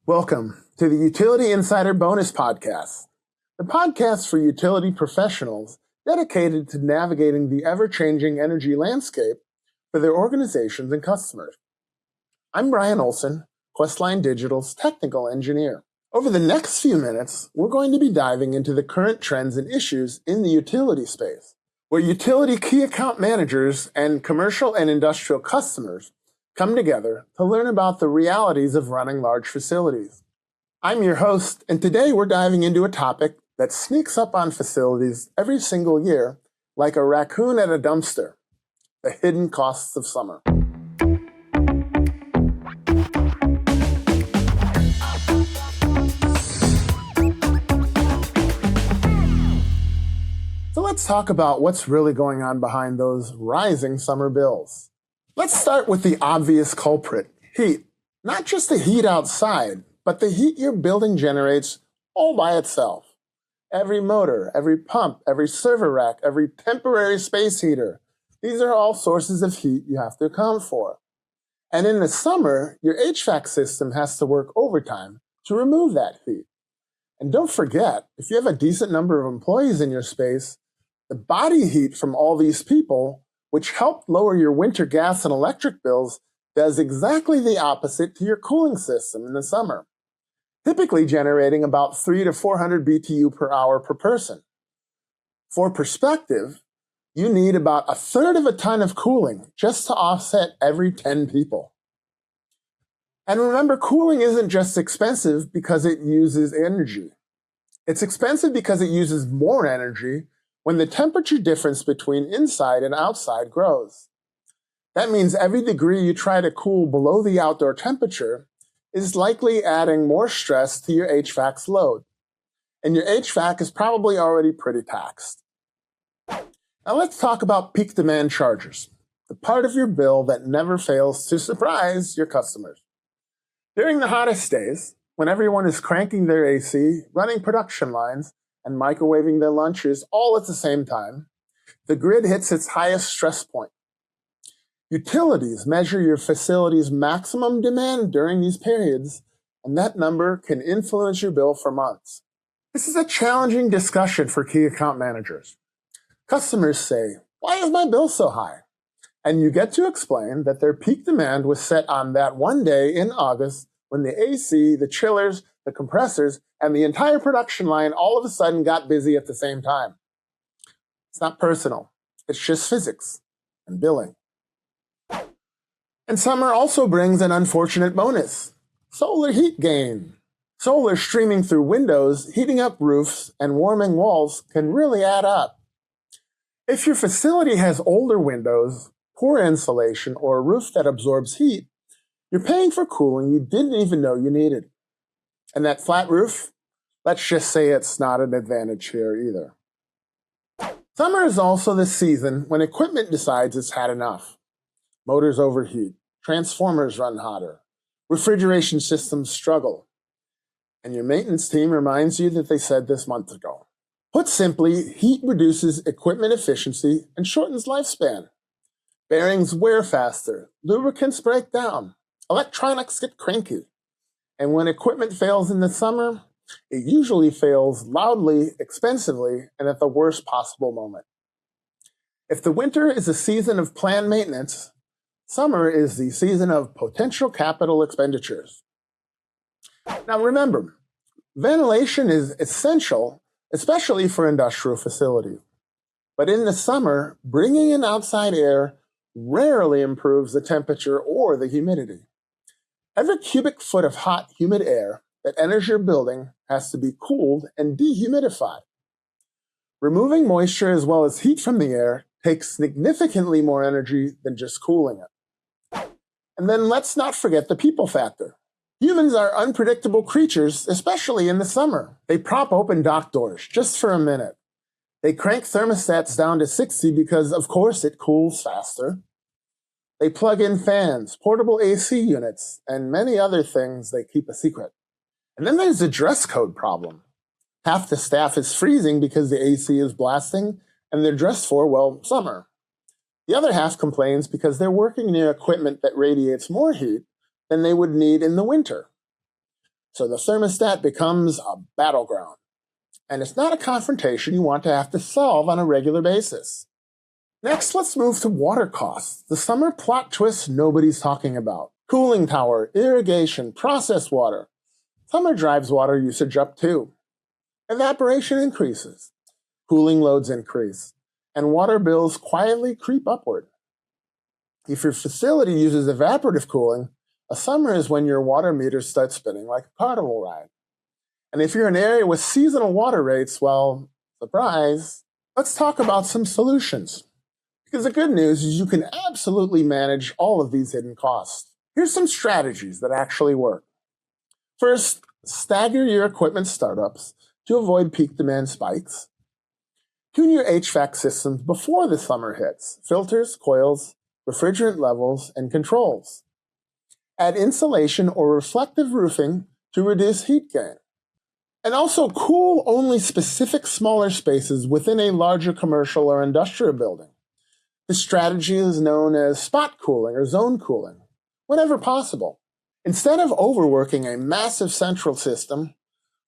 Welcome to the Utility Insider Bonus Podcast, the podcast for utility professionals dedicated to navigating the ever-changing energy landscape for their organizations and customers. I'm Brian Olsen, Questline Digital's technical engineer. Over the next few minutes, we're going to be diving into the current trends and issues in the utility space, where utility key account managers and commercial and industrial customers come together to learn about the realities of running large facilities. I'm your host, and today we're diving into a topic that sneaks up on facilities every single year like a raccoon at a dumpster: the hidden costs of summer. So let's talk about what's really going on behind those rising summer bills. Let's start with the obvious culprit, heat. Not just the heat outside, but the heat your building generates all by itself. Every motor, every pump, every server rack, every temporary space heater, these are all sources of heat you have to account for. And in the summer, your HVAC system has to work overtime to remove that heat. And don't forget, if you have a decent number of employees in your space, the body heat from all these people, which helped lower your winter gas and electric bills, does exactly the opposite to your cooling system in the summer, typically generating about 300 to 400 BTU per hour per person. For perspective, you need about a third of a ton of cooling just to offset every 10 people. And remember, cooling isn't just expensive because it uses energy. It's expensive because it uses more energy when the temperature difference between inside and outside grows. That means every degree you try to cool below the outdoor temperature is likely adding more stress to your HVAC's load. And your HVAC is probably already pretty taxed. Now let's talk about peak demand charges, the part of your bill that never fails to surprise your customers. During the hottest days, when everyone is cranking their AC, running production lines, and microwaving their lunches all at the same time, the grid hits its highest stress point. Utilities measure your facility's maximum demand during these periods, and that number can influence your bill for months. This is a challenging discussion for key account managers. Customers say, "Why is my bill so high?" And you get to explain that their peak demand was set on that one day in August when the AC, the chillers, the compressors, and the entire production line all of a sudden got busy at the same time. It's not personal. It's just physics and billing. And summer also brings an unfortunate bonus: solar heat gain. Solar streaming through windows, heating up roofs, and warming walls can really add up. If your facility has older windows, poor insulation, or a roof that absorbs heat, you're paying for cooling you didn't even know you needed. And that flat roof, let's just say it's not an advantage here either. Summer is also the season when equipment decides it's had enough. Motors overheat, transformers run hotter, refrigeration systems struggle, and your maintenance team reminds you that they said this months ago. Put simply, heat reduces equipment efficiency and shortens lifespan. Bearings wear faster, lubricants break down, electronics get cranky. And when equipment fails in the summer, it usually fails loudly, expensively, and at the worst possible moment. If the winter is a season of planned maintenance, summer is the season of potential capital expenditures. Now remember, ventilation is essential, especially for industrial facilities. But in the summer, bringing in outside air rarely improves the temperature or the humidity. Every cubic foot of hot, humid air that enters your building has to be cooled and dehumidified. Removing moisture as well as heat from the air takes significantly more energy than just cooling it. And then let's not forget the people factor. Humans are unpredictable creatures, especially in the summer. They prop open dock doors just for a minute. They crank thermostats down to 60 because, of course, it cools faster. They plug in fans, portable AC units, and many other things they keep a secret. And then there's the dress code problem. Half the staff is freezing because the AC is blasting, and they're dressed for, well, summer. The other half complains because they're working near equipment that radiates more heat than they would need in the winter. So the thermostat becomes a battleground. And it's not a confrontation you want to have to solve on a regular basis. Next, let's move to water costs, the summer plot twist nobody's talking about. Cooling tower, irrigation, processed water. Summer drives water usage up too. Evaporation increases, cooling loads increase, and water bills quietly creep upward. If your facility uses evaporative cooling, a summer is when your water meters start spinning like a carnival ride. And if you're in an area with seasonal water rates, well, surprise, let's talk about some solutions. Because the good news is you can absolutely manage all of these hidden costs. Here's some strategies that actually work. First, stagger your equipment startups to avoid peak demand spikes. Tune your HVAC systems before the summer hits: filters, coils, refrigerant levels, and controls. Add insulation or reflective roofing to reduce heat gain. And also cool only specific smaller spaces within a larger commercial or industrial building. This strategy is known as spot cooling or zone cooling, whenever possible. Instead of overworking a massive central system,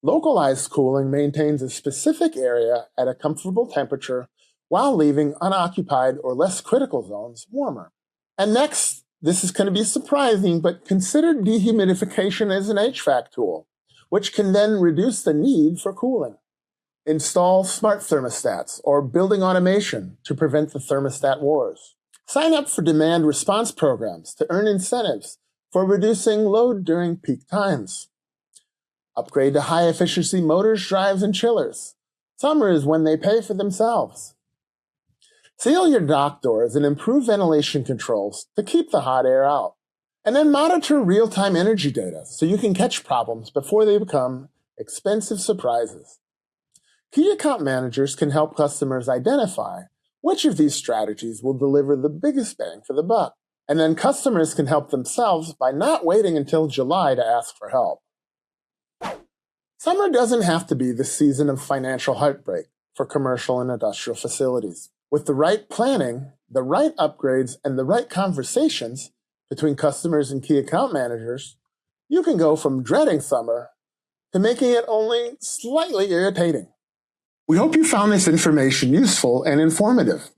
localized cooling maintains a specific area at a comfortable temperature while leaving unoccupied or less critical zones warmer. And next, this is going to be surprising, but consider dehumidification as an HVAC tool, which can then reduce the need for cooling. Install smart thermostats or building automation to prevent the thermostat wars. Sign up for demand response programs to earn incentives for reducing load during peak times. Upgrade to high-efficiency motors, drives, and chillers. Summer is when they pay for themselves. Seal your dock doors and improve ventilation controls to keep the hot air out. And then monitor real-time energy data so you can catch problems before they become expensive surprises. Key account managers can help customers identify which of these strategies will deliver the biggest bang for the buck. And then customers can help themselves by not waiting until July to ask for help. Summer doesn't have to be the season of financial heartbreak for commercial and industrial facilities. With the right planning, the right upgrades, and the right conversations between customers and key account managers, you can go from dreading summer to making it only slightly irritating. We hope you found this information useful and informative.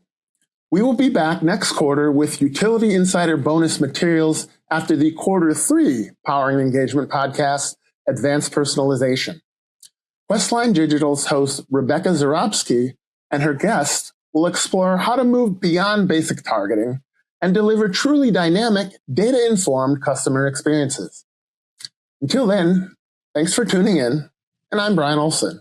We will be back next quarter with Utility Insider bonus materials after the Q3 Powering Engagement podcast, Advanced Personalization. Questline Digital's host Rebecca Zarobsky and her guest will explore how to move beyond basic targeting and deliver truly dynamic, data-informed customer experiences. Until then, thanks for tuning in, and I'm Brian Olsen.